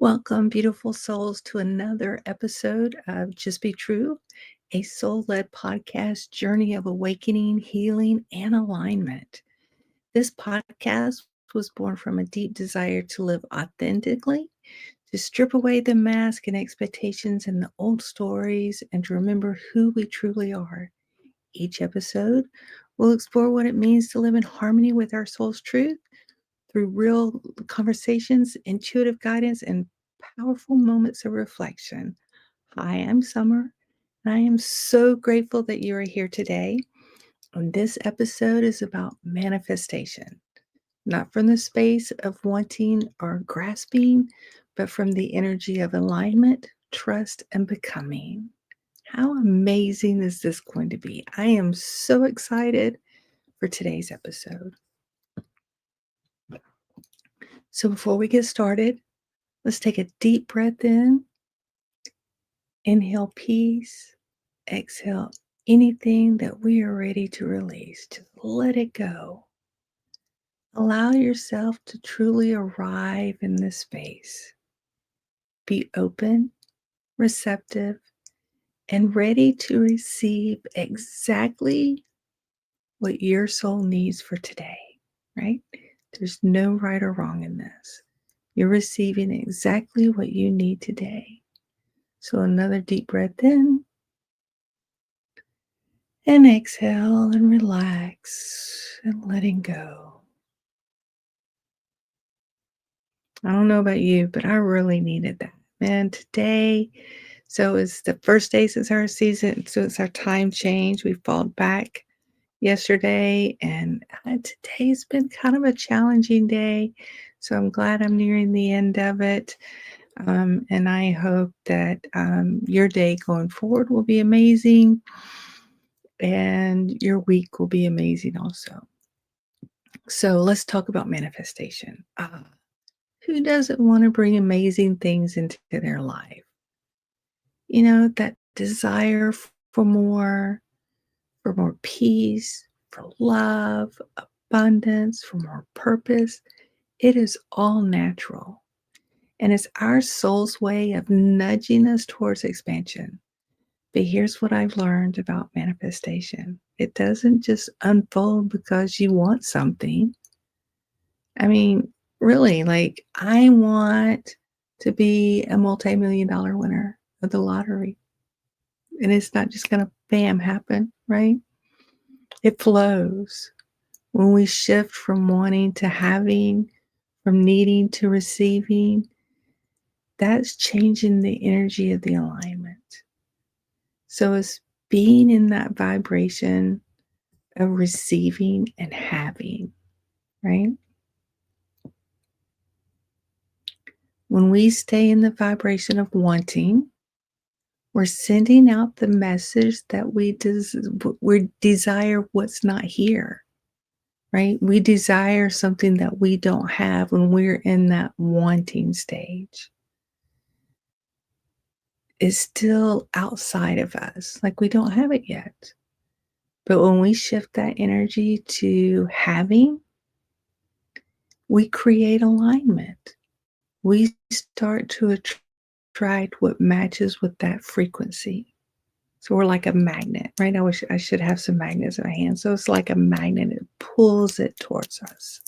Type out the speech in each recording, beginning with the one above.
Welcome, beautiful souls, to another episode of Just Be True, a soul led podcast journey of awakening, healing, and alignment. This podcast was born from a deep desire to live authentically, to strip away the mask and expectations and the old stories, and to remember who we truly are. Each episode will explore what it means to live in harmony with our soul's truth through real conversations, intuitive guidance, and powerful moments of reflection. Hi, I'm Summer, and I am so grateful that you are here today. And this episode is about manifestation, not from the space of wanting or grasping, but from the energy of alignment, trust, and becoming. How amazing is this going to be? I am so excited for today's episode. So, before we get started, let's take a deep breath in. Inhale peace. Exhale anything that we are ready to release. Just let it go. Allow yourself to truly arrive in this space. Be open, receptive, and ready to receive exactly what your soul needs for today, right? There's no right or wrong in this. You're receiving exactly what you need today. So, another deep breath in. And exhale and relax and letting go. I don't know about you, but I really needed that. Man, today, so it's the first day since our season, so it's our time change. We fall back yesterday, and today's been kind of a challenging day. So I'm glad I'm nearing the end of it. And I hope that your day going forward will be amazing and your week will be amazing also. So let's talk about manifestation. Who doesn't want to bring amazing things into their life? You know, that desire for more peace, for love, abundance, for more purpose. It is all natural. And it's our soul's way of nudging us towards expansion. But here's what I've learned about manifestation: it doesn't just unfold because you want something. I mean, really, like, I want to be a multi-million dollar winner of the lottery. And it's not just gonna bam happen, right? It flows. When we shift from wanting to having, from needing to receiving, that's changing the energy of the alignment. So it's being in that vibration of receiving and having, right? When we stay in the vibration of wanting, we're sending out the message that we desire what's not here, right? We desire something that we don't have when we're in that wanting stage. It's still outside of us, like we don't have it yet. But when we shift that energy to having, we create alignment. We start to attract what matches with that frequency. So we're like a magnet, right? I wish I should have some magnets in my hand. So it's like a magnet, it pulls it towards us.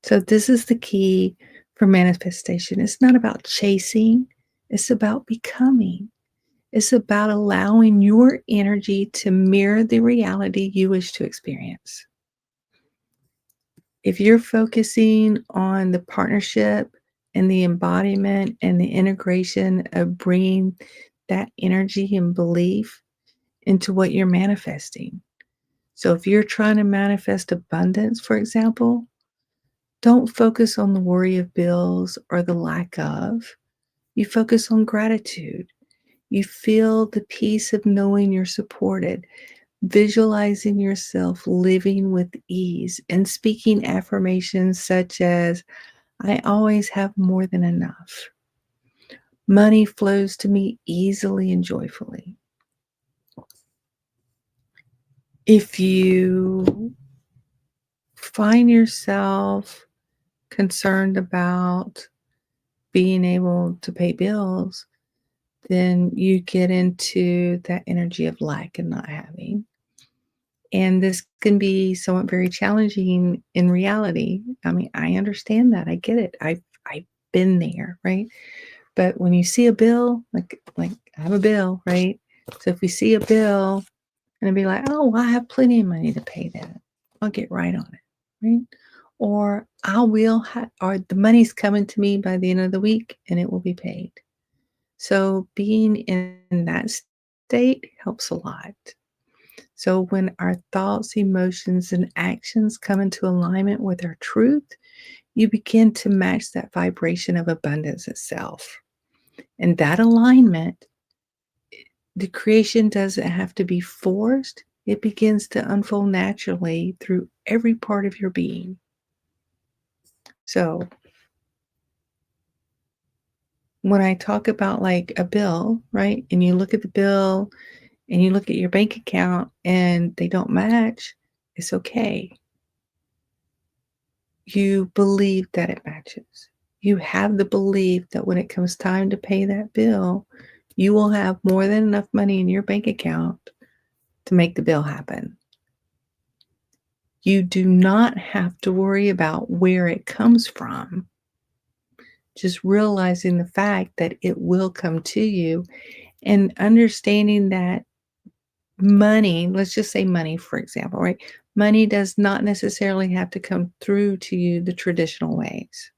So this is the key for manifestation. It's not about chasing, it's about becoming. It's about allowing your energy to mirror the reality you wish to experience. If you're focusing on the partnership and the embodiment and the integration of bringing that energy and belief into what you're manifesting. So if you're trying to manifest abundance, for example, don't focus on the worry of bills or the lack of. You focus on gratitude. You feel the peace of knowing you're supported, visualizing yourself living with ease, and speaking affirmations such as, I always have more than enough. Money flows to me easily and joyfully. If you find yourself concerned about being able to pay bills, then you get into that energy of lack and not having. And this can be somewhat very challenging in reality. I mean, I understand that. I get it. I've been there, right? But when you see a bill, like I have a bill, right? So if we see a bill and be like, oh, well, I have plenty of money to pay that. I'll get right on it, right? Or I will have, or the money's coming to me by the end of the week and it will be paid. So being in that state helps a lot. So when our thoughts, emotions, and actions come into alignment with our truth, you begin to match that vibration of abundance itself. And that alignment, the creation doesn't have to be forced. It begins to unfold naturally through every part of your being. So when I talk about like a bill, right? And you look at the bill and you look at your bank account and they don't match, it's okay. You believe that it matches. You have the belief that when it comes time to pay that bill, you will have more than enough money in your bank account to make the bill happen. You do not have to worry about where it comes from. Just realizing the fact that it will come to you and understanding that money, let's just say money, for example, right? Money does not necessarily have to come through to you the traditional ways.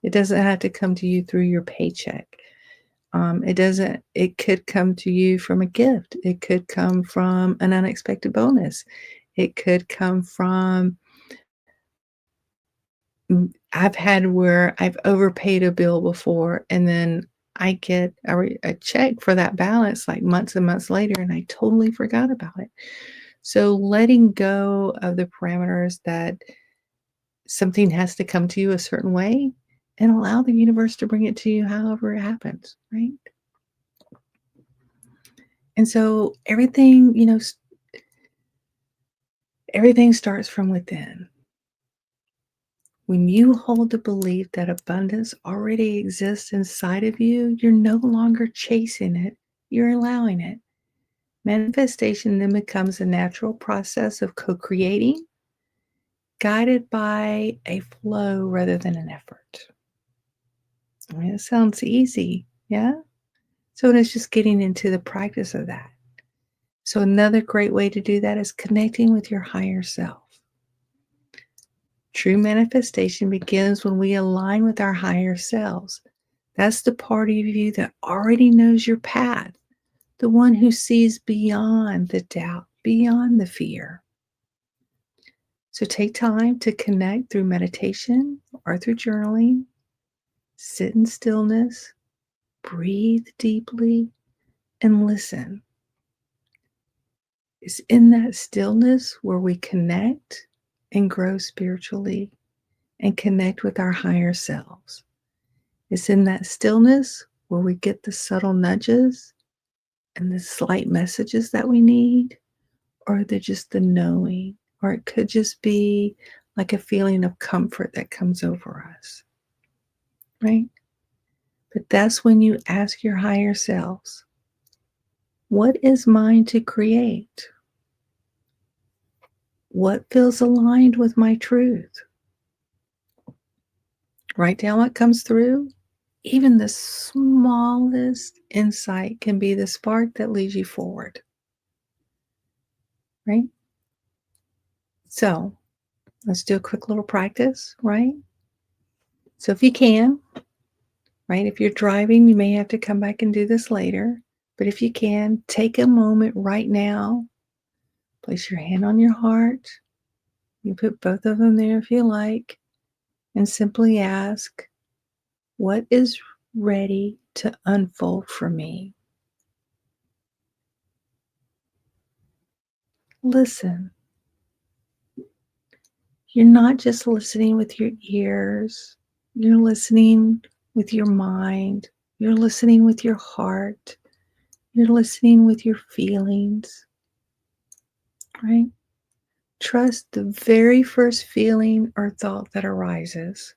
It doesn't have to come to you through your paycheck. It could come to you from a gift. It could come from an unexpected bonus. It could come from, I've had where I've overpaid a bill before and then I get a check for that balance like months and months later and I totally forgot about it. So letting go of the parameters that something has to come to you a certain way and allow the universe to bring it to you however it happens, right? And so everything, everything starts from within. When you hold the belief that abundance already exists inside of you, you're no longer chasing it, you're allowing it. Manifestation then becomes a natural process of co creating, guided by a flow rather than an effort. I mean, it sounds easy, yeah? So it's just getting into the practice of that. So, another great way to do that is connecting with your higher self. True manifestation begins when we align with our higher selves. That's the part of you that already knows your path, the one who sees beyond the doubt, beyond the fear. So take time to connect through meditation or through journaling. Sit in stillness, breathe deeply, and listen. It's in that stillness where we connect and grow spiritually and connect with our higher selves. It's in that stillness where we get the subtle nudges and the slight messages that we need, or they're just the knowing, or it could just be like a feeling of comfort that comes over us, right? But that's when you ask your higher selves, what is mine to create? What feels aligned with my truth? Write down what comes through. Even the smallest insight can be the spark that leads you forward, right? So let's do a quick little practice, right? So if you can, right, if you're driving, you may have to come back and do this later. But if you can, take a moment right now, place your hand on your heart. You put both of them there if you like, and simply ask, what is ready to unfold for me? Listen. You're not just listening with your ears, you're listening with your mind, you're listening with your heart, you're listening with your feelings, right? Trust the very first feeling or thought that arises.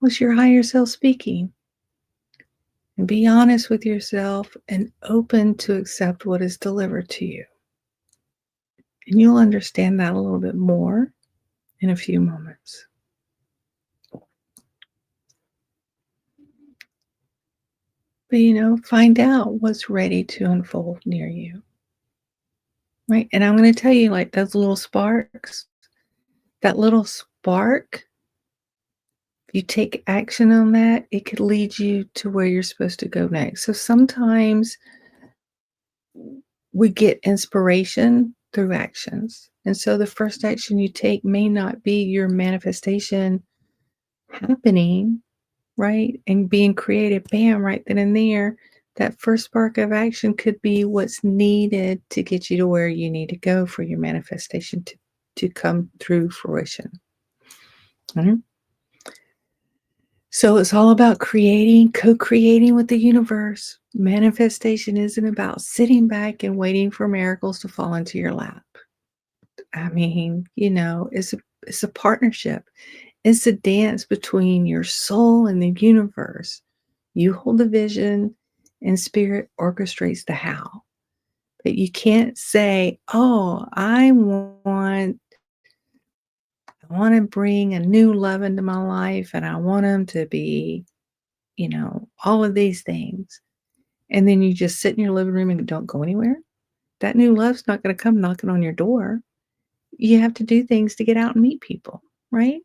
Was your higher self speaking? And be honest with yourself and open to accept what is delivered to you. And you'll understand that a little bit more in a few moments. But find out what's ready to unfold near you. Right. And I'm going to tell you, like those little sparks, that little spark, if you take action on that, it could lead you to where you're supposed to go next. So sometimes we get inspiration through actions. And so the first action you take may not be your manifestation happening, right? And being created, bam, right then and there. That first spark of action could be what's needed to get you to where you need to go for your manifestation to come through fruition. Mhm. So it's all about creating, co creating with the universe. Manifestation isn't about sitting back and waiting for miracles to fall into your lap. I mean, it's a partnership. It's a dance between your soul and the universe. You hold the vision and spirit orchestrates the how. But you can't say, "Oh, I want to bring a new love into my life and I want them to be, all of these things." And then you just sit in your living room and don't go anywhere. That new love's not going to come knocking on your door. You have to do things to get out and meet people, right?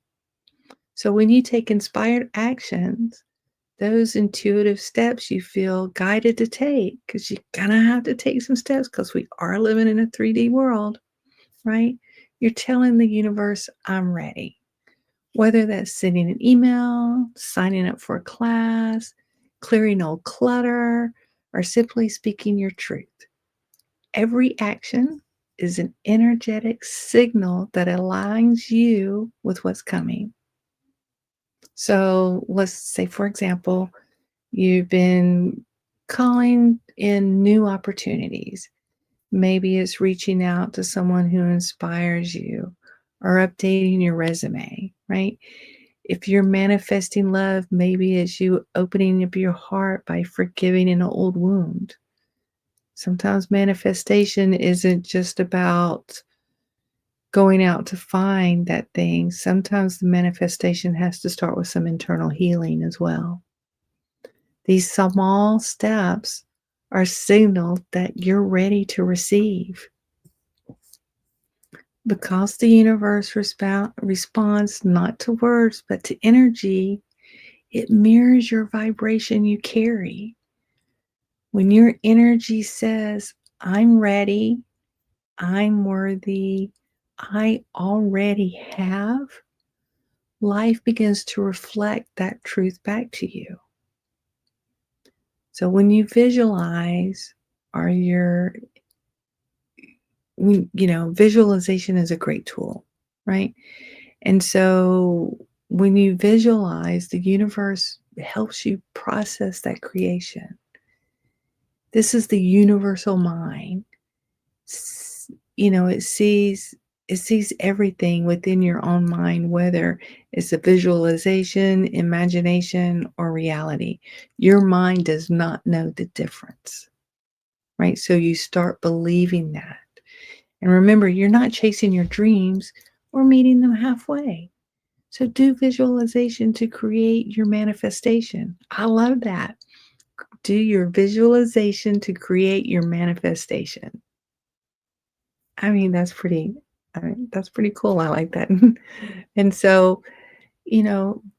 So when you take inspired actions, those intuitive steps you feel guided to take, because you're gonna have to take some steps because we are living in a 3D world, right? You're telling the universe, I'm ready. Whether that's sending an email, signing up for a class, clearing old clutter, or simply speaking your truth. Every action is an energetic signal that aligns you with what's coming. So let's say, for example, you've been calling in new opportunities. Maybe it's reaching out to someone who inspires you or updating your resume, right? If you're manifesting love, maybe it's you opening up your heart by forgiving an old wound. Sometimes manifestation isn't just about going out to find that thing. Sometimes the manifestation has to start with some internal healing as well. These small steps are signal that you're ready to receive. Because the universe responds not to words but to energy, it mirrors your vibration you carry. When your energy says, I'm ready, I'm worthy, I already have, life begins to reflect that truth back to you. So when you visualize, are your visualization is a great tool, right? And so when you visualize, the universe helps you process that creation. This is the universal mind. It sees everything within your own mind, whether it's a visualization, imagination, or reality. Your mind does not know the difference, right? So you start believing that. And remember, you're not chasing your dreams or meeting them halfway. So do visualization to create your manifestation. I love that. Do your visualization to create your manifestation. I mean, that's pretty cool. I like that. And so,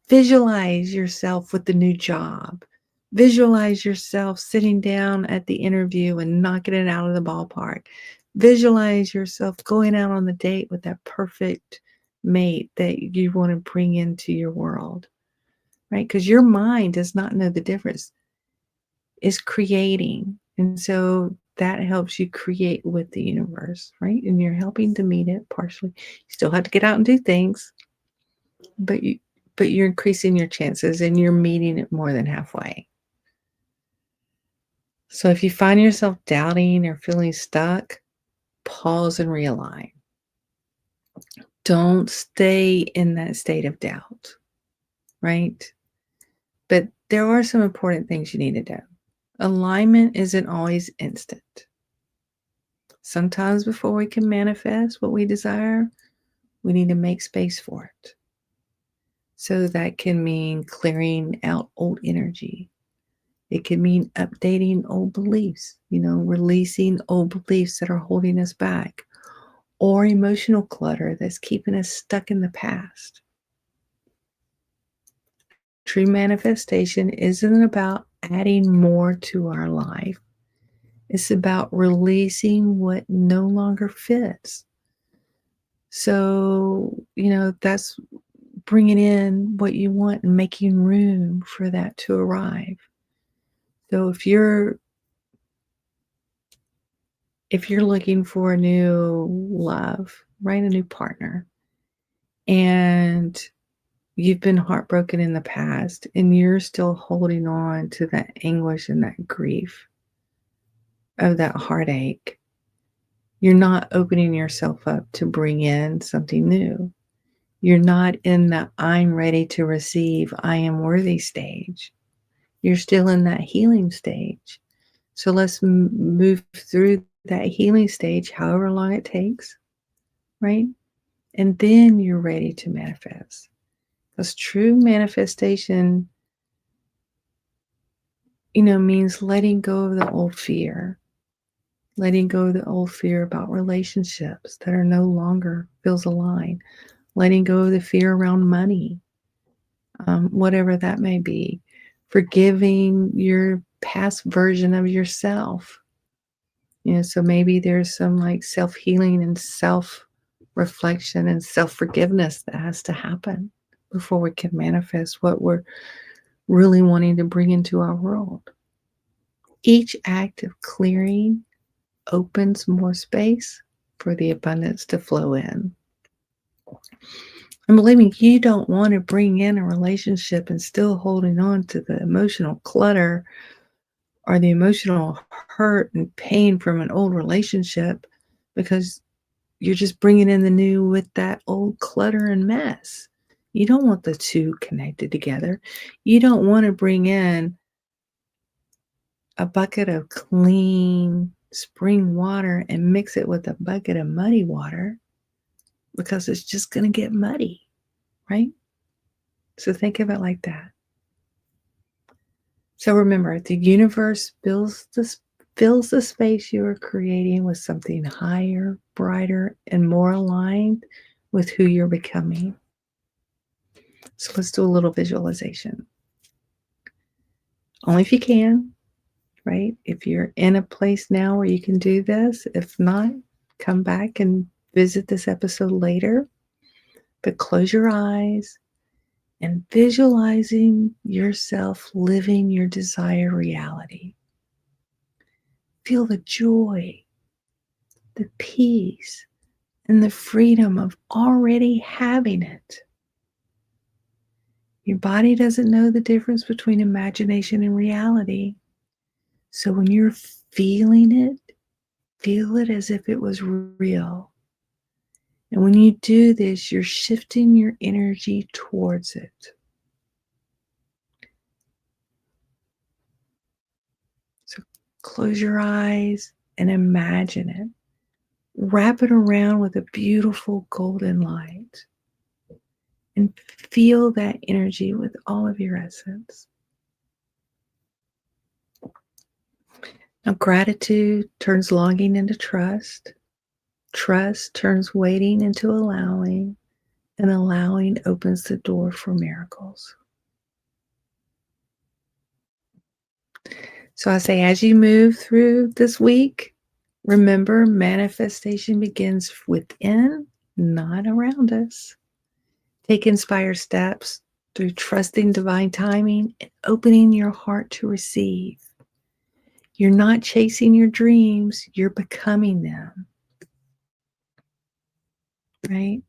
visualize yourself with the new job. Visualize yourself sitting down at the interview and knocking it out of the ballpark. Visualize yourself going out on the date with that perfect mate that you want to bring into your world, right? Because your mind does not know the difference. It's creating. And so that helps you create with the universe, right? And you're helping to meet it partially. You still have to get out and do things, but you're increasing your chances and you're meeting it more than halfway. So if you find yourself doubting or feeling stuck, pause and realign. Don't stay in that state of doubt, right? But there are some important things you need to do. Alignment isn't always instant. Sometimes before we can manifest what we desire, we need to make space for it. So that can mean clearing out old energy. It can mean updating old beliefs, releasing old beliefs that are holding us back, or emotional clutter that's keeping us stuck in the past. True manifestation isn't about adding more to our life. It's about releasing what no longer fits. So, that's bringing in what you want and making room for that to arrive. So if you're looking for a new love, right, a new partner, and you've been heartbroken in the past and you're still holding on to that anguish and that grief of that heartache, you're not opening yourself up to bring in something new. You're not in the I'm ready to receive, I am worthy stage. You're still in that healing stage. So let's move through that healing stage, however long it takes, right? And then you're ready to manifest. Because true manifestation, means letting go of the old fear, letting go of the old fear about relationships that are no longer feels aligned, letting go of the fear around money, whatever that may be, forgiving your past version of yourself. So maybe there's some like self-healing and self-reflection and self-forgiveness that has to happen before we can manifest what we're really wanting to bring into our world. Each act of clearing opens more space for the abundance to flow in. And believe me, you don't want to bring in a relationship and still holding on to the emotional clutter or the emotional hurt and pain from an old relationship, because you're just bringing in the new with that old clutter and mess. You don't want the two connected together. You don't want to bring in a bucket of clean spring water and mix it with a bucket of muddy water, because it's just going to get muddy, right? So think of it like that. So remember, the universe fills the space you are creating with something higher, brighter, and more aligned with who you're becoming. So let's do a little visualization. Only if you can, right? If you're in a place now where you can do this, if not, come back and visit this episode later. But close your eyes and visualizing yourself living your desired reality. Feel the joy, the peace, and the freedom of already having it. Your body doesn't know the difference between imagination and reality. So when you're feeling it, feel it as if it was real. And when you do this, you're shifting your energy towards it. So close your eyes and imagine it. Wrap it around with a beautiful golden light and feel that energy with all of your essence. Now, gratitude turns longing into trust. Trust turns waiting into allowing, and allowing opens the door for miracles. So I say, as you move through this week, remember manifestation begins within, not around us. Take inspired steps through trusting divine timing and opening your heart to receive. You're not chasing your dreams, you're becoming them. Right?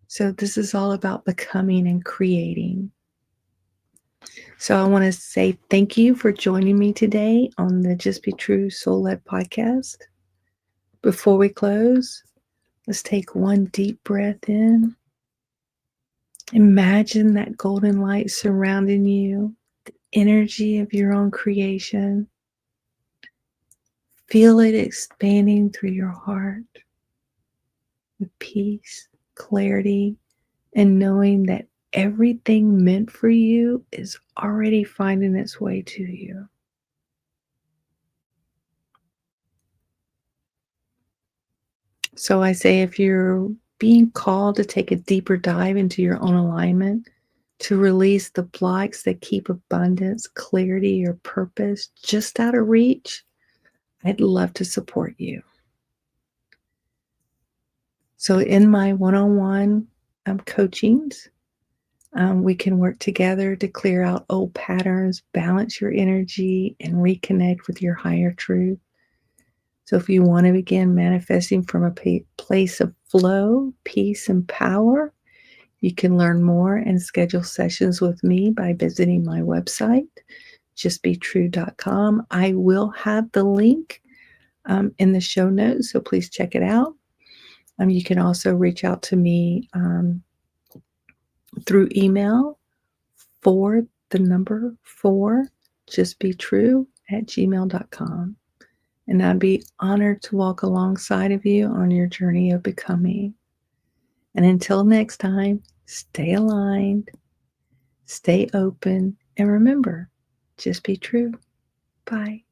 So this is all about becoming and creating. So I want to say thank you for joining me today on the Just Be True Soul Led podcast. Before we close, let's take one deep breath in. Imagine that golden light surrounding you, the energy of your own creation. Feel it expanding through your heart with peace, clarity, and knowing that everything meant for you is already finding its way to you. So I say if you're being called to take a deeper dive into your own alignment, to release the blocks that keep abundance, clarity, or purpose just out of reach, I'd love to support you. So in my one-on-one coachings, we can work together to clear out old patterns, balance your energy, and reconnect with your higher truth. So, if you want to begin manifesting from a place of flow, peace, and power, you can learn more and schedule sessions with me by visiting my website, justbetrue.com. I will have the link in the show notes, so please check it out. You can also reach out to me through email for the number 4, justbetrue@gmail.com. And I'd be honored to walk alongside of you on your journey of becoming. And until next time, stay aligned, stay open, and remember, just be true. Bye.